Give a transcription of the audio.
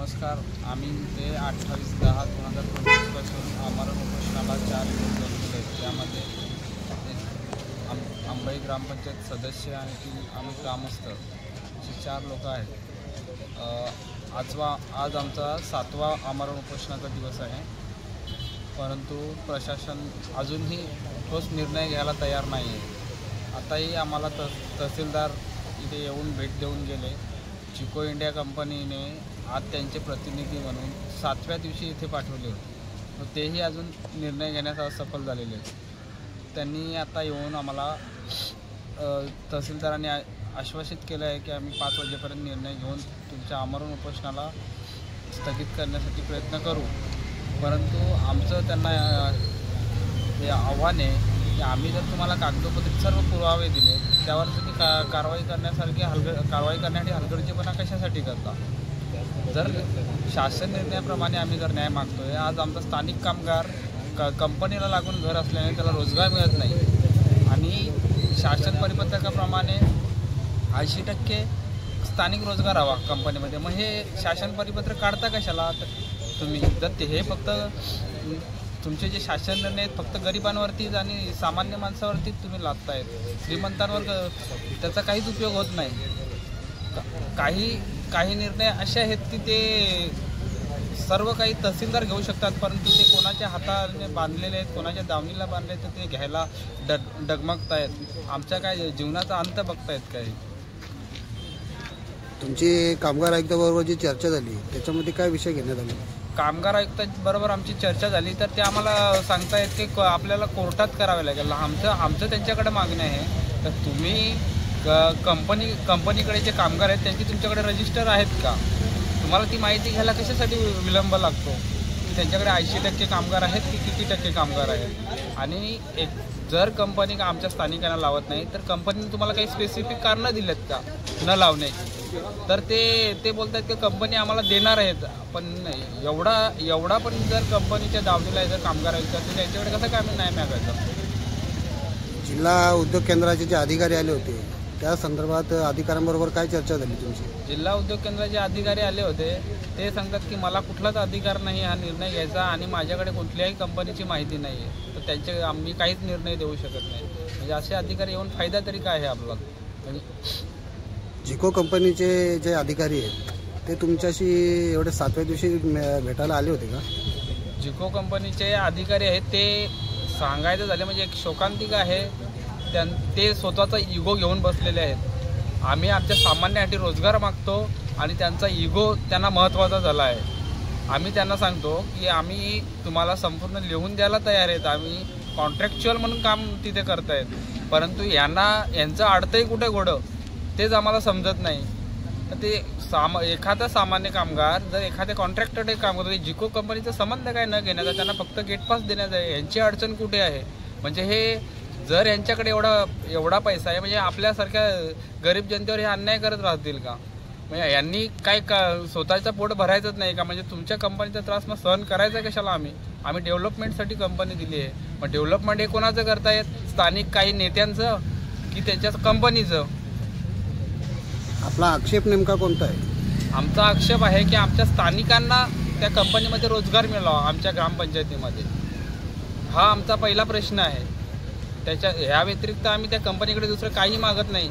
नमस्कार. आम्ही ते 28/10/2025 पासून आमरण उपोषणाला 4 दिवस बसलेले आहेत. त्यामध्ये अंबाई ग्रामपंचायत सदस्य आणि आम्ही ग्रामस्थ असे 4 लोक आहेत. आज आमचा 7वा आमरण उपोषणाचा दिवस आहे. परंतु प्रशासन अजूनही ठोस निर्णय घ्यायला तयार नाही आहे. आताही आम्हाला तहसीलदार इथे येऊन भेट देऊन गेले. चिको इंडिया कंपनीने आज त्यांचे प्रतिनिधी म्हणून 7व्या दिवशी इथे पाठवले होते, व तेही अजून निर्णय घेण्यास असफल झालेले आहेत. त्यांनी आता येऊन आम्हाला तहसीलदारांनी आश्वासित केलं आहे की आम्ही 5 वाजेपर्यंत निर्णय घेऊन तुमच्या आमरण उपोषणाला स्थगित करण्यासाठी प्रयत्न करू. परंतु आमचं त्यांना हे आव्हान आहे की आम्ही जर तुम्हाला कागदोपत्री सर्व पुरावे दिले, त्यावर तुम्ही कारवाई करण्यासाठी हलगर्जीपणा कशासाठी करता? जर शासन निर्णयाप्रमाणे आम्ही जर न्याय मागतोय, आज आमचा स्थानिक कामगार कंपनीला लागून घर असल्याने त्याला रोजगार मिळत नाही आणि शासन परिपत्रकाप्रमाणे 80% स्थानिक रोजगार हवा कंपनीमध्ये. मग हे शासन परिपत्रक काढता कशाला? तर तुम्ही जर हे फक्त तुमचे जे शासन निर्णय आहेत फक्त गरिबांवरतीच आणि सामान्य माणसावरतीच तुम्ही लादतायत, श्रीमंतांवर त्याचा काहीच उपयोग होत नाही. काही निर्णय असे आहेत की ते सर्व काही तहसीलदार घेऊ शकतात, परंतु ते कोणाच्या हाताने बांधलेले आहेत, कोणाच्या दावणीला बांधले तर ते घ्यायला डगमगतायत. आमच्या काय जीवनाचा अंत बघतायत काय? तुमची कामगार आयुक्ताबरोबर जी चर्चा झाली त्याच्यामध्ये काय विषय घेण्यात आले? कामगार आयुक्तांबरोबर आमची चर्चा झाली तर ते आम्हाला सांगतायत की आपल्याला कोर्टात करावे लागेल. आमचं त्यांच्याकडे मागणी आहे तर तुम्ही कंपनीकडे जे कामगार आहेत त्यांची तुमच्याकडे रजिस्टर आहेत का? तुम्हाला ती माहिती घ्यायला कशासाठी विलंब लागतो? त्यांच्याकडे 80% कामगार आहेत की किती टक्के कामगार आहेत? आणि जर कंपनी आमच्या स्थानिकांना लावत नाही तर कंपनीने तुम्हाला काही स्पेसिफिक कारणं दिलेत का न लावण्याची? तर ते बोलतात की कंपनी आम्हाला देणार आहेत, पण एवढा पण जर कंपनीच्या दावणीला जर कामगार आहेत तर त्यांच्याकडे कसं काय आम्ही नाही मागायचं? जिल्हा उद्योग केंद्राचे जे अधिकारी आले होते त्या संदर्भात अधिकाऱ्यांबरोबर काय चर्चा झाली तुमची? जिल्हा उद्योग केंद्राचे अधिकारी आले होते, ते सांगतात की मला कुठलाच अधिकार नाही हा निर्णय घ्यायचा आणि माझ्याकडे कुठल्याही कंपनीची माहिती नाही आहे, तर आम्ही काहीच निर्णय देऊ शकत नाही. म्हणजे असे अधिकारी येऊन फायदा तरी काय आहे आपला? जिको कंपनीचे जे अधिकारी आहेत ते तुमच्याशी एवढे 7व्या दिवशी भेटायला आले होते का? जिको कंपनीचे अधिकारी आहेत ते सांगायचं झालं म्हणजे एक शोकांतिका आहे. ते स्वतःचा इगो घेऊन बसलेले आहेत. आम्ही आमच्या सामान्यासाठी रोजगार मागतो आणि त्यांचा इगो त्यांना महत्त्वाचा झाला आहे. आम्ही त्यांना सांगतो की आम्ही तुम्हाला संपूर्ण लिहून द्यायला तयार आहेत, आम्ही कॉन्ट्रॅक्च्युअल म्हणून काम तिथे करतायत, परंतु यांचं अडतंही कुठे घोडं तेच आम्हाला समजत नाही. तर ते एखादा सामान्य कामगार जर एखाद्या कॉन्ट्रॅक्टरकडे काम करतो, जिको कंपनीचा संबंध काय न घेण्याचा, त्यांना फक्त गेट पास देण्याचा आहे. यांची अडचण कुठे आहे? म्हणजे हे जर यांच्याकडे एवढा पैसा आहे म्हणजे आपल्यासारख्या गरीब जनतेवर हे अन्याय करत राहतील का? म्हणजे यांनी काय स्वतःचं पोट भरायचंच नाही का? म्हणजे तुमच्या कंपनीचा त्रास मग सहन करायचा कशाला? आम्ही डेव्हलपमेंटसाठी कंपनी दिली आहे. मग डेव्हलपमेंट हे कोणाचं करतायत? स्थानिक काही नेत्यांचं की त्यांच्या कंपनीचं? आपला आक्षेप नेमका कोणता आहे? आमचा आक्षेप आहे की आमच्या स्थानिकांना त्या कंपनीमध्ये रोजगार मिळावा आमच्या ग्रामपंचायतीमध्ये. हा आमचा पहिला प्रश्न आहे. ह्या व्यतिरिक्त आम्ही त्या कंपनीकडे दुसरं काही मागत नाही.